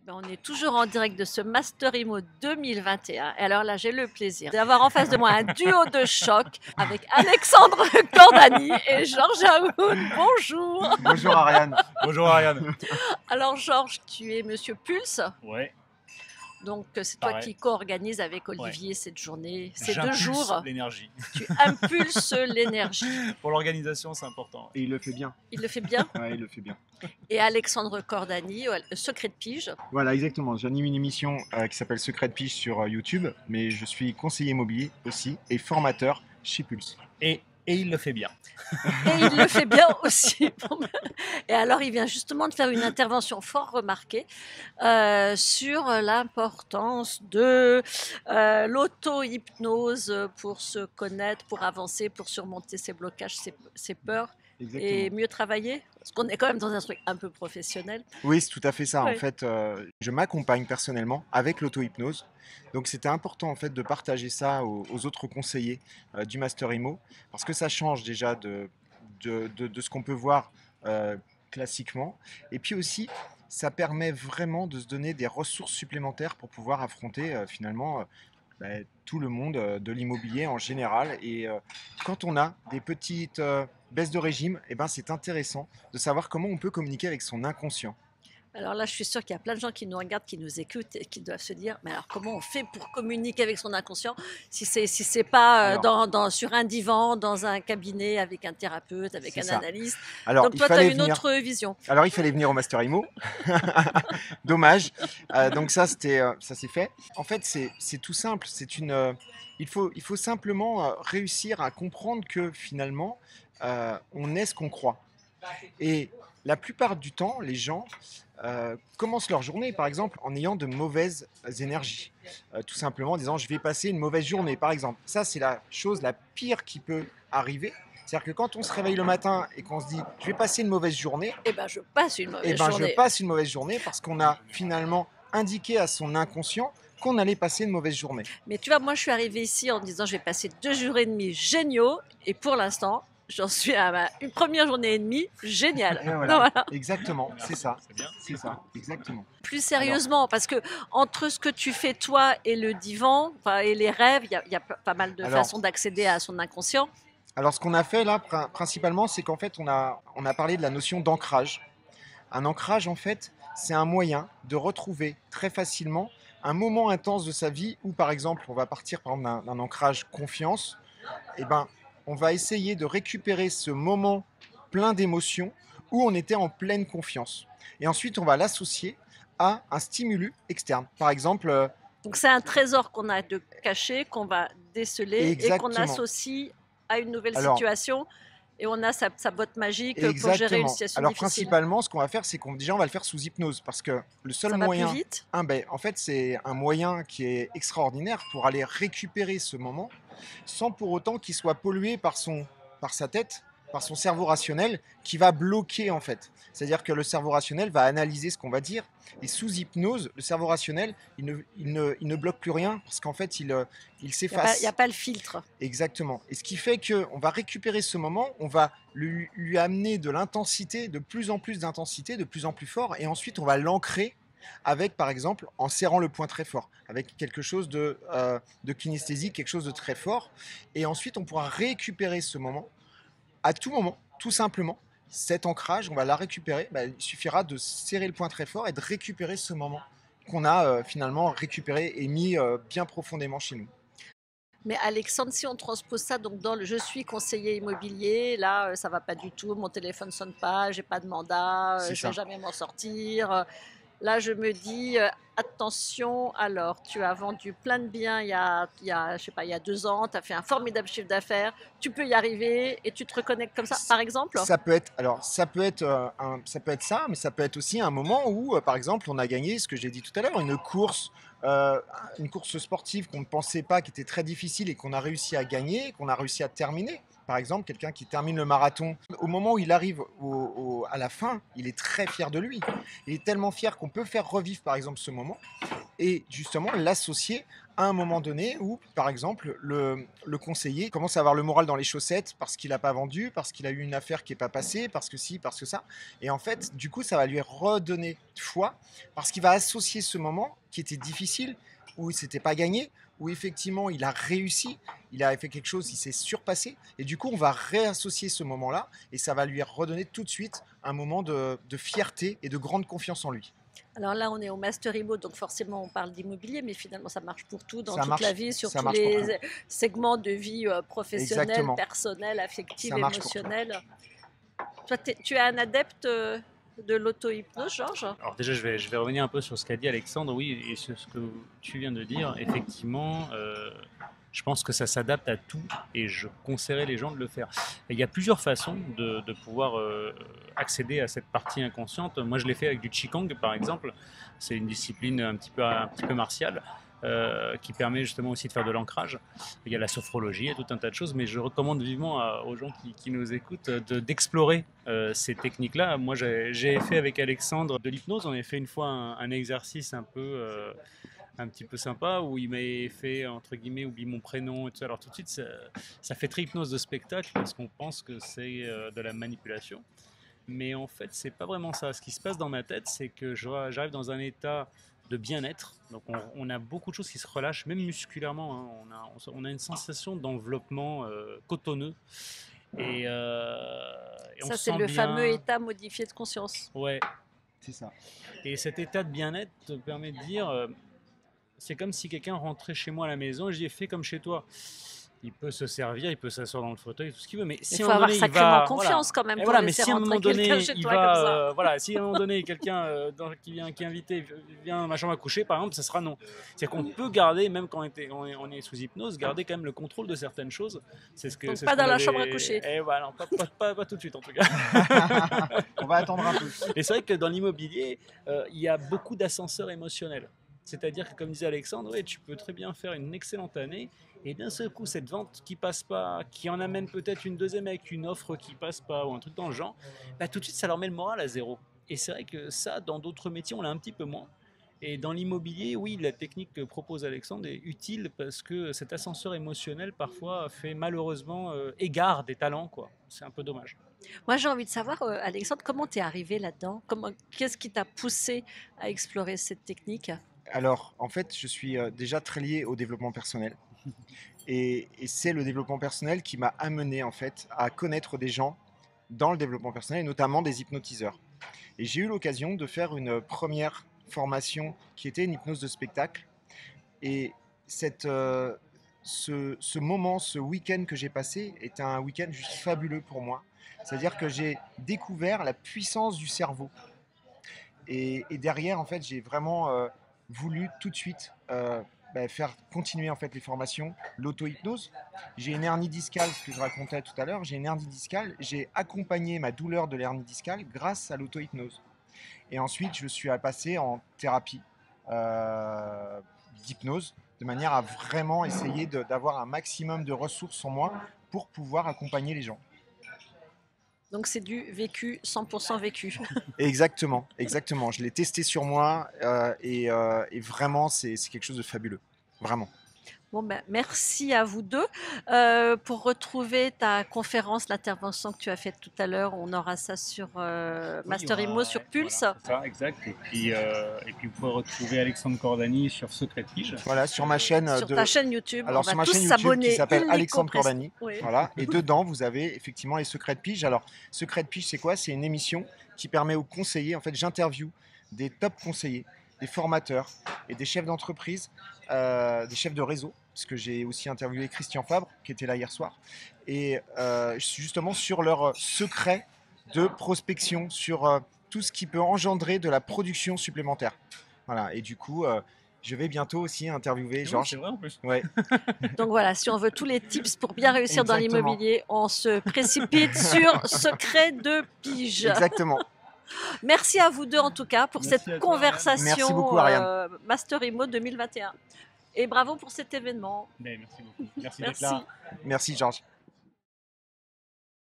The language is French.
Ben, on est toujours en direct de ce Master Imo 2021. Et alors là, j'ai le plaisir d'avoir en face de moi un duo de choc avec Alexandre Cordani et Georges Aoun. Bonjour. Bonjour Ariane. Bonjour Ariane. Alors Georges, tu es Monsieur Pulse. Ouais. Donc c'est toi Pareil. qui co-organise avec Olivier cette journée, ces 2 J'impulse jours. l'énergie. Tu impulses l'énergie. Pour l'organisation, c'est important. Et il le fait bien. Il le fait bien. Ouais, il le fait bien. Et Alexandre Cordani, secret de pige. Voilà, exactement. J'anime une émission qui s'appelle Secret de Pige sur YouTube, mais je suis conseiller immobilier aussi et formateur chez Pulse. Et il le fait bien. Et il le fait bien aussi. Et alors, il vient justement de faire une intervention fort remarquée sur l'importance de l'auto-hypnose pour se connaître, pour avancer, pour surmonter ses blocages, ses peurs Exactement. et mieux travailler. Parce qu'on est quand même dans un truc un peu professionnel. Oui, c'est tout à fait ça. Ouais. En fait, je m'accompagne personnellement avec l'auto-hypnose. Donc, c'était important en fait de partager ça aux autres conseillers du Master Imo parce que ça change déjà de ce qu'on peut voir classiquement. Et puis aussi, ça permet vraiment de se donner des ressources supplémentaires pour pouvoir affronter finalement tout le monde de l'immobilier en général. Et quand on a des petites baisses de régime, eh ben, c'est intéressant de savoir comment on peut communiquer avec son inconscient. Alors là, je suis sûre qu'il y a plein de gens qui nous regardent, qui nous écoutent et qui doivent se dire, mais alors comment on fait pour communiquer avec son inconscient si c'est pas sur un divan, dans un cabinet avec un thérapeute, avec un analyste. Alors, donc toi, tu as une autre vision. Alors, il fallait venir au Master Imo. Dommage. Donc ça s'est fait. En fait, c'est tout simple. Il faut simplement réussir à comprendre que finalement, on est ce qu'on croit. Et la plupart du temps, les gens commencent leur journée, par exemple, en ayant de mauvaises énergies. Tout simplement en disant « je vais passer une mauvaise journée », par exemple. Ça, c'est la chose la pire qui peut arriver. C'est-à-dire que quand on se réveille le matin et qu'on se dit « je vais passer une mauvaise journée », eh ben, je passe une mauvaise journée. Je passe une mauvaise journée parce qu'on a finalement indiqué à son inconscient qu'on allait passer une mauvaise journée. Mais tu vois, moi, je suis arrivée ici en disant « je vais passer 2 jours et demi géniaux » et pour l'instant, j'en suis à une première journée et demie géniale. Voilà. Exactement, c'est ça. C'est bien. C'est ça, exactement. Plus sérieusement, parce que entre ce que tu fais toi et le divan, et les rêves, il y a pas mal de façons d'accéder à son inconscient. Alors, ce qu'on a fait là, principalement, c'est qu'en fait, on a parlé de la notion d'ancrage. Un ancrage, en fait, c'est un moyen de retrouver très facilement un moment intense de sa vie où, par exemple, on va partir par exemple d'un ancrage confiance. Et ben, on va essayer de récupérer ce moment plein d'émotions où on était en pleine confiance. Et ensuite, on va l'associer à un stimulus externe. Par exemple... Donc, c'est un trésor qu'on a de caché, qu'on va déceler et qu'on associe à une nouvelle situation. Et on a sa botte magique pour gérer une situation Alors, difficile. principalement, ce qu'on va faire, c'est qu'on va le faire sous hypnose. Parce que le seul moyen... Ça va plus vite ? En fait, c'est un moyen qui est extraordinaire pour aller récupérer ce moment sans pour autant qu'il soit pollué par sa tête, par son cerveau rationnel qui va bloquer en fait. C'est-à-dire que le cerveau rationnel va analyser ce qu'on va dire et sous hypnose, le cerveau rationnel, il ne bloque plus rien parce qu'en fait, il s'efface. Il n'y a pas le filtre. Exactement. Et ce qui fait qu'on va récupérer ce moment, on va lui amener de l'intensité, de plus en plus d'intensité, de plus en plus fort et ensuite on va l'ancrer avec, par exemple, en serrant le poing très fort, avec quelque chose de kinesthésique, quelque chose de très fort. Et ensuite, on pourra récupérer ce moment, à tout moment, tout simplement. Cet ancrage, on va la récupérer. Il suffira de serrer le poing très fort et de récupérer ce moment qu'on a finalement récupéré et mis bien profondément chez nous. Mais Alexandre, si on transpose ça donc dans le « je suis conseiller immobilier », là, ça ne va pas du tout, mon téléphone ne sonne pas, je n'ai pas de mandat, je ne vais jamais m'en sortir. Là, je me dis, attention, alors, tu as vendu plein de biens il y a 2 ans, tu as fait un formidable chiffre d'affaires, tu peux y arriver et tu te reconnectes comme ça, par exemple ? Ça peut être ça, mais ça peut être aussi un moment où, par exemple, on a gagné, ce que j'ai dit tout à l'heure, une course sportive qu'on ne pensait pas, qui était très difficile et qu'on a réussi à gagner, qu'on a réussi à terminer. Par exemple, quelqu'un qui termine le marathon, au moment où il arrive à la fin, il est très fier de lui. Il est tellement fier qu'on peut faire revivre, par exemple, ce moment. et justement l'associer à un moment donné où, par exemple, le conseiller commence à avoir le moral dans les chaussettes parce qu'il n'a pas vendu, parce qu'il a eu une affaire qui n'est pas passée, parce que ci, parce que ça. Et en fait, du coup, ça va lui redonner foi parce qu'il va associer ce moment qui était difficile, où il ne s'était pas gagné, où effectivement il a réussi, il a fait quelque chose, il s'est surpassé. Et du coup, on va réassocier ce moment-là et ça va lui redonner tout de suite un moment de fierté et de grande confiance en lui. Alors là, on est au Master Imo, donc forcément, on parle d'immobilier, mais finalement, ça marche pour tout, dans Ça toute marche, la vie, sur ça tous marche pour tout. les segments de vie professionnelle, Exactement. personnelle, affective, Ça marche pour tout. émotionnelle. Toi, tu es un adepte de l'auto-hypnose, Georges? Alors déjà, je vais revenir un peu sur ce qu'a dit Alexandre, oui, et sur ce que tu viens de dire. Effectivement, je pense que ça s'adapte à tout et je conseillerais les gens de le faire. Et il y a plusieurs façons de pouvoir accéder à cette partie inconsciente. Moi, je l'ai fait avec du Qigong, par exemple. C'est une discipline un petit peu martiale. Qui permet justement aussi de faire de l'ancrage. Il y a la sophrologie et tout un tas de choses, mais je recommande vivement aux gens qui nous écoutent d'explorer ces techniques-là. Moi, j'ai fait avec Alexandre de l'hypnose. On avait fait une fois un exercice un petit peu sympa où il m'avait fait, entre guillemets, oublier mon prénom et tout ça. Alors tout de suite, ça fait très hypnose de spectacle parce qu'on pense que c'est de la manipulation. Mais en fait, c'est pas vraiment ça. Ce qui se passe dans ma tête, c'est que j'arrive dans un état de bien-être. Donc on a beaucoup de choses qui se relâchent, même musculairement. Hein. On a une sensation d'enveloppement cotonneux. Et on Ça, se c'est sent le bien. fameux état modifié de conscience. Ouais. C'est ça. Et cet état de bien-être te permet de dire, c'est comme si quelqu'un rentrait chez moi à la maison et je dis, fais comme chez toi. Il peut se servir, il peut s'asseoir dans le fauteuil, tout ce qu'il veut, mais si Il à faut un moment avoir donné, sacrément confiance quand même Et pour voilà, mais laisser si à un moment rentrer quelqu'un donné, chez il toi comme ça. va, voilà, si à un moment donné quelqu'un qui vient, qui est invité, vient dans ma chambre à coucher, par exemple, ce sera non. C'est-à-dire qu'on peut garder, même quand on est sous hypnose, garder quand même le contrôle de certaines choses. C'est ce que, Donc c'est pas ce qu'on dans la avait- chambre à coucher. Et voilà, non, pas tout de suite en tout cas. On va attendre un peu. Et c'est vrai que dans l'immobilier, il y a beaucoup d'ascenseurs émotionnels. C'est-à-dire que, comme disait Alexandre, ouais, tu peux très bien faire une excellente année et d'un seul coup, cette vente qui passe pas, qui en amène peut-être une deuxième avec une offre qui passe pas ou un truc dans le genre, bah, tout de suite, ça leur met le moral à zéro. Et c'est vrai que ça, dans d'autres métiers, on l'a un petit peu moins. Et dans l'immobilier, oui, la technique que propose Alexandre est utile parce que cet ascenseur émotionnel, parfois, fait malheureusement égard des talents, quoi. C'est un peu dommage. Moi, j'ai envie de savoir, Alexandre, comment tu es arrivé là-dedans? Qu'est-ce qui t'a poussé à explorer cette technique? Alors, en fait, je suis déjà très lié au développement personnel. Et c'est le développement personnel qui m'a amené, en fait, à connaître des gens dans le développement personnel, et notamment des hypnotiseurs. Et j'ai eu l'occasion de faire une première formation qui était une hypnose de spectacle. Et ce moment, ce week-end que j'ai passé est un week-end juste fabuleux pour moi. C'est-à-dire que j'ai découvert la puissance du cerveau. Et derrière, en fait, j'ai vraiment voulu tout de suite faire continuer en fait les formations, l'auto-hypnose. J'ai une hernie discale, ce que je racontais tout à l'heure. J'ai une hernie discale. J'ai accompagné ma douleur de l'hernie discale grâce à l'auto-hypnose. Et ensuite, je suis passé en thérapie d'hypnose, de manière à vraiment essayer d'avoir un maximum de ressources en moi pour pouvoir accompagner les gens. Donc c'est du vécu, 100% vécu. Exactement, exactement. Je l'ai testé sur moi et vraiment, c'est quelque chose de fabuleux. Vraiment. Bon, ben, merci à vous deux. Pour retrouver ta conférence, l'intervention que tu as faite tout à l'heure, on aura ça sur Master Imo, sur Pulse. Voilà, c'est ça, exact. Et puis vous pouvez retrouver Alexandre Cordani sur Secret de Pige. Voilà, sur ma chaîne. Sur ta chaîne YouTube, Alors, on va sur ma tous chaîne YouTube s'abonner. qui s'appelle illico Alexandre presto. Cordani. Oui. Voilà. Et dedans, vous avez effectivement les Secrets de Pige. Alors, Secrets de Pige, c'est quoi? C'est une émission qui permet aux conseillers, en fait, j'interviewe des top conseillers, des formateurs et des chefs d'entreprise, des chefs de réseau, parce que j'ai aussi interviewé Christian Fabre, qui était là hier soir, et justement sur leurs secrets de prospection, sur tout ce qui peut engendrer de la production supplémentaire. Voilà. Et du coup, je vais bientôt aussi interviewer Georges. C'est vrai en plus. Ouais. Donc voilà, si on veut tous les tips pour bien réussir dans Exactement. l'immobilier, on se précipite sur Secret de Pige. Exactement. Merci à vous deux en tout cas pour Merci à cette toi, conversation Merci beaucoup, Ariane. Master Imo 2021. Et bravo pour cet événement. Merci beaucoup. Merci d'être Merci. là. Merci Georges.